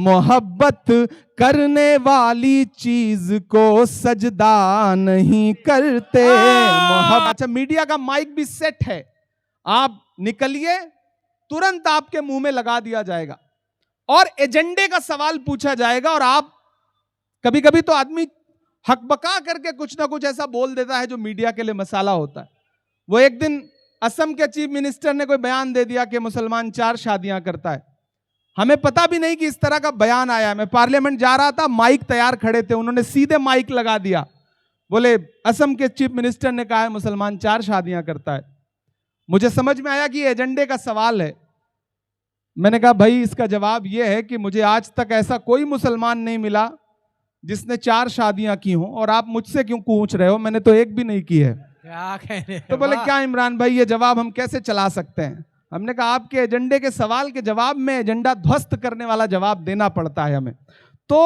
मोहब्बत करने वाली चीज को सजदा नहीं करते। अच्छा, मीडिया का माइक भी सेट है, आप निकलिए, तुरंत आपके मुंह में लगा दिया जाएगा और एजेंडे का सवाल पूछा जाएगा। और आप कभी कभी तो आदमी हकबका करके कुछ ना कुछ ऐसा बोल देता है जो मीडिया के लिए मसाला होता है। वो एक दिन असम के चीफ मिनिस्टर ने कोई बयान दे दिया कि मुसलमान 4 शादियां करता है। हमें पता भी नहीं कि इस तरह का बयान आया। मैं पार्लियामेंट जा रहा था, माइक तैयार खड़े थे, उन्होंने सीधे माइक लगा दिया, बोले असम के चीफ मिनिस्टर ने कहा है मुसलमान 4 शादियां करता है। मुझे समझ में आया कि ये एजेंडे का सवाल है। मैंने कहा भाई इसका जवाब ये है कि मुझे आज तक ऐसा कोई मुसलमान नहीं मिला जिसने 4 शादियां की हों, और आप मुझसे क्यों पूछ रहे हो, मैंने तो एक भी नहीं की है। क्या कह रहे तो बोले क्या इमरान भाई ये जवाब हम कैसे चला सकते हैं। हमने कहा आपके एजेंडे के सवाल के जवाब में एजेंडा ध्वस्त करने वाला जवाब देना पड़ता है हमें। तो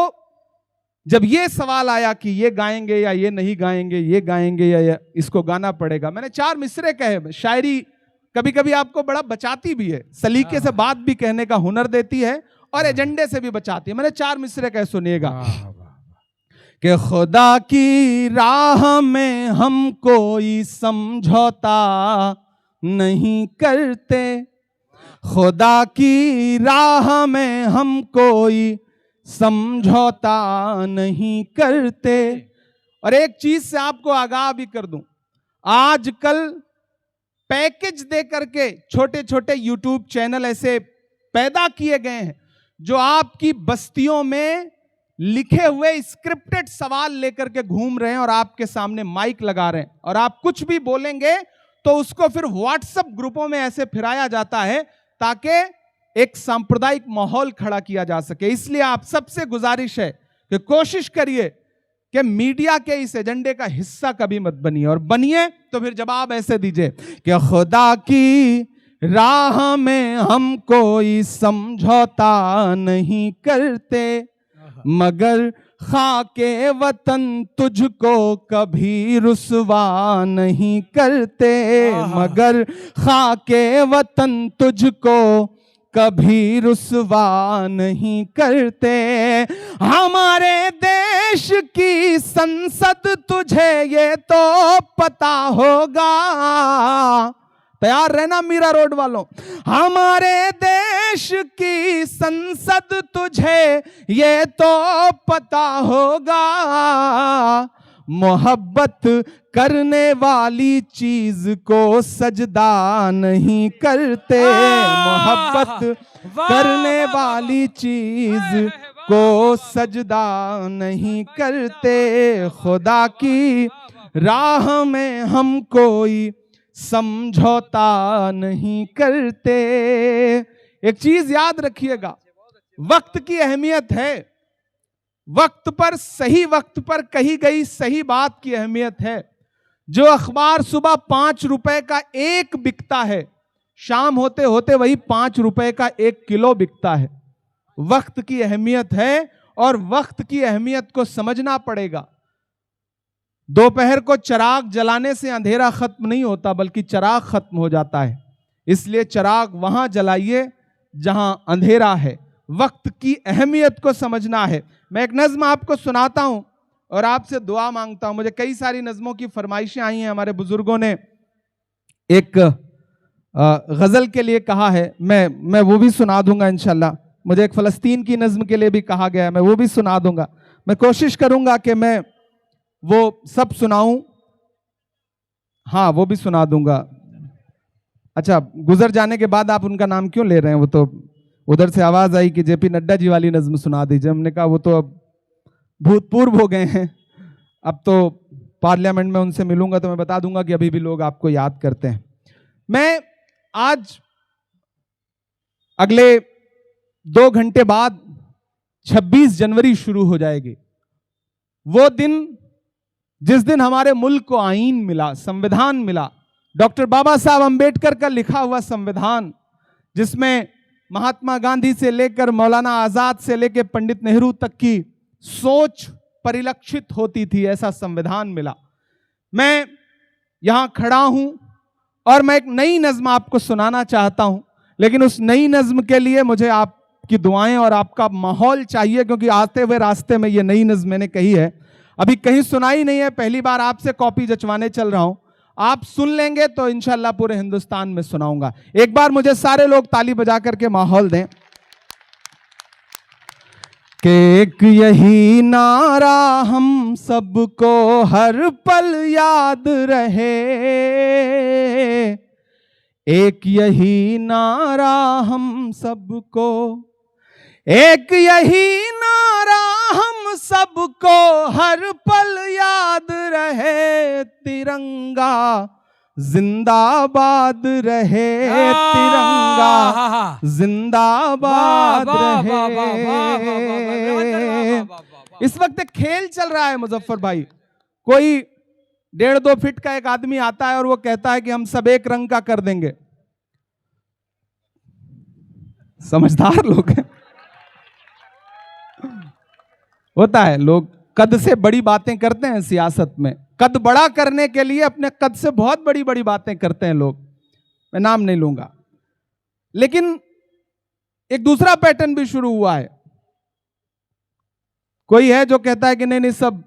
जब ये सवाल आया कि ये गाएंगे या ये नहीं गाएंगे, ये गाएंगे या इसको गाना पड़ेगा, मैंने 4 मिसरे कहे। शायरी कभी कभी आपको बड़ा बचाती भी है, सलीके से बात भी कहने का हुनर देती है और एजेंडे से भी बचाती है। मैंने 4 मिसरे कहे, सुनिएगा कि खुदा की राह में हम कोई समझौता नहीं करते, खुदा की राह में हम कोई समझौता नहीं करते। और एक चीज से आपको आगाह भी कर दूं, आजकल पैकेज दे करके छोटे छोटे यूट्यूब चैनल ऐसे पैदा किए गए हैं जो आपकी बस्तियों में लिखे हुए स्क्रिप्टेड सवाल लेकर के घूम रहे हैं और आपके सामने माइक लगा रहे हैं, और आप कुछ भी बोलेंगे तो उसको फिर व्हाट्सएप ग्रुपों में ऐसे फिराया जाता है ताकि एक सांप्रदायिक माहौल खड़ा किया जा सके। इसलिए आप सबसे गुजारिश है कि कोशिश करिए कि मीडिया के इस एजेंडे का हिस्सा कभी मत बनिए, और बनिए तो फिर जवाब ऐसे दीजिए कि खुदा की राह में हम कोई समझौता नहीं करते, मगर खाके वतन तुझको कभी रुसवा नहीं करते, मगर खाके वतन तुझको कभी रुसवा नहीं करते। हमारे देश की संसद तुझे ये तो पता होगा, तैयार रहना मीरा रोड वालों, हमारे देश की संसद तुझे ये तो पता होगा, मोहब्बत करने वाली चीज को सजदा नहीं करते, मोहब्बत करने वाली चीज को सजदा नहीं करते, खुदा की राह में हम कोई समझौता नहीं करते। एक चीज याद रखिएगा, वक्त की अहमियत है, वक्त पर सही वक्त पर कही गई सही बात की अहमियत है। जो अखबार सुबह 5 रुपए का एक बिकता है, शाम होते होते वही 5 रुपए का 1 किलो बिकता है। वक्त की अहमियत है और वक्त की अहमियत को समझना पड़ेगा। दोपहर को चिराग जलाने से अंधेरा खत्म नहीं होता, बल्कि चिराग खत्म हो जाता है। इसलिए चिराग वहां जलाइए जहां अंधेरा है। वक्त की अहमियत को समझना है। मैं एक नज्म आपको सुनाता हूं और आपसे दुआ मांगता हूं। मुझे कई सारी नज्मों की फरमाइशें आई हैं, हमारे बुजुर्गों ने एक गजल के लिए कहा है, मैं वो भी सुना दूंगा इंशाल्लाह। मुझे एक फलस्तीन की नज्म के लिए भी कहा गया है, मैं वो भी सुना दूंगा। मैं कोशिश करूंगा कि मैं वो सब सुनाऊं, हाँ वो भी सुना दूंगा। अच्छा, गुजर जाने के बाद आप उनका नाम क्यों ले रहे हैं? वो तो उधर से आवाज आई कि जेपी नड्डा जी वाली नज्म सुना दीजिए। हमने कहा वो तो अब भूतपूर्व हो गए हैं, अब तो पार्लियामेंट में उनसे मिलूंगा तो मैं बता दूंगा कि अभी भी लोग आपको याद करते हैं। मैं आज अगले 2 घंटे बाद 26 जनवरी शुरू हो जाएगी। वो दिन जिस दिन हमारे मुल्क को आईन मिला, संविधान मिला, डॉक्टर बाबा साहब अंबेडकर का लिखा हुआ संविधान, जिसमें महात्मा गांधी से लेकर मौलाना आजाद से लेकर पंडित नेहरू तक की सोच परिलक्षित होती थी, ऐसा संविधान मिला। मैं यहां खड़ा हूं और मैं एक नई नज्म आपको सुनाना चाहता हूं, लेकिन उस नई नज्म के लिए मुझे आप आपकी दुआएं और आपका माहौल चाहिए, क्योंकि आते हुए रास्ते में ये नई नज़्म मैंने कही है, अभी कहीं सुनाई नहीं है, पहली बार आपसे कॉपी जचवाने चल रहा हूं। आप सुन लेंगे तो इंशाल्लाह पूरे हिंदुस्तान में सुनाऊंगा। एक बार मुझे सारे लोग ताली बजा करके माहौल दें कि एक यही नारा हम सबको हर पल याद रहे, एक यही नारा हम सबको, एक यही नारा हम सबको हर पल याद रहे, तिरंगा जिंदाबाद रहे, तिरंगा जिंदाबाद रहे। इस वक्त एक खेल चल रहा है मुजफ्फर भाई, कोई 1.5-2 फीट का एक आदमी आता है और वो कहता है कि हम सब एक रंग का कर देंगे। समझदार लोग हैं, होता है, लोग कद से बड़ी बातें करते हैं सियासत में, कद बड़ा करने के लिए अपने कद से बहुत बड़ी बड़ी बातें करते हैं लोग, मैं नाम नहीं लूंगा। लेकिन एक दूसरा पैटर्न भी शुरू हुआ है, कोई है जो कहता है कि नहीं नहीं, सब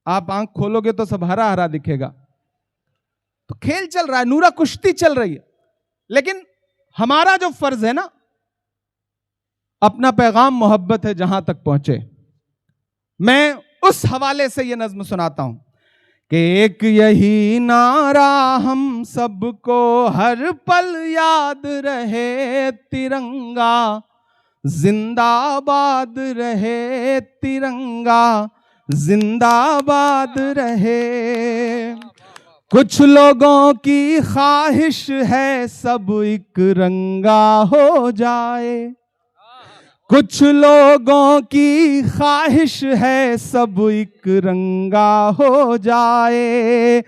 आप आंख खोलोगे तो सब हरा हरा दिखेगा। तो खेल चल रहा है, नूरा कुश्ती चल रही है। लेकिन हमारा जो फर्ज है ना, अपना पैगाम मोहब्बत है जहां तक पहुंचे। मैं उस हवाले से यह नज्म सुनाता हूं कि एक यही नारा हम सबको हर पल याद रहे, तिरंगा जिंदाबाद रहे, तिरंगा जिंदाबाद रहे। कुछ लोगों की ख्वाहिश है सब एक रंगा हो जाए, कुछ लोगों की ख्वाहिश है सब एक रंगा हो जाए।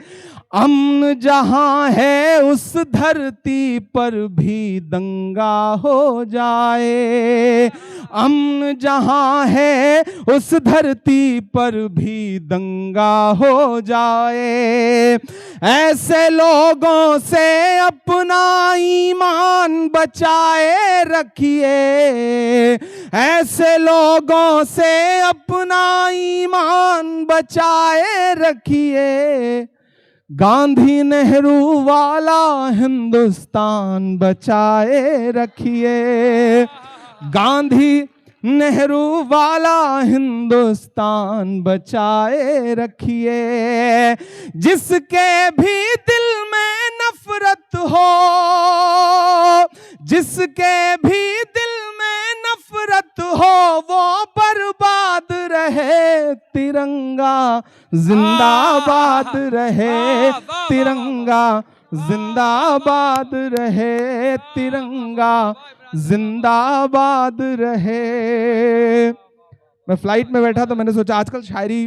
अमन जहां है उस धरती पर भी दंगा हो जाए, अमन जहां है उस धरती पर भी दंगा हो जाए। ऐसे लोगों से अपना ईमान बचाए रखिए, ऐसे लोगों से अपना ईमान बचाए रखिए। गांधी नेहरू वाला हिंदुस्तान बचाए रखिए, गांधी नेहरू वाला हिंदुस्तान बचाए रखिए। जिसके भी दिल में नफरत हो, जिसके भी दिल में नफरत हो, वो बर्बाद रहे, तिरंगा जिंदाबाद रहे, तिरंगा जिंदाबाद रहे, तिरंगा जिंदाबाद रहे। मैं फ्लाइट में बैठा तो मैंने सोचा आजकल शायरी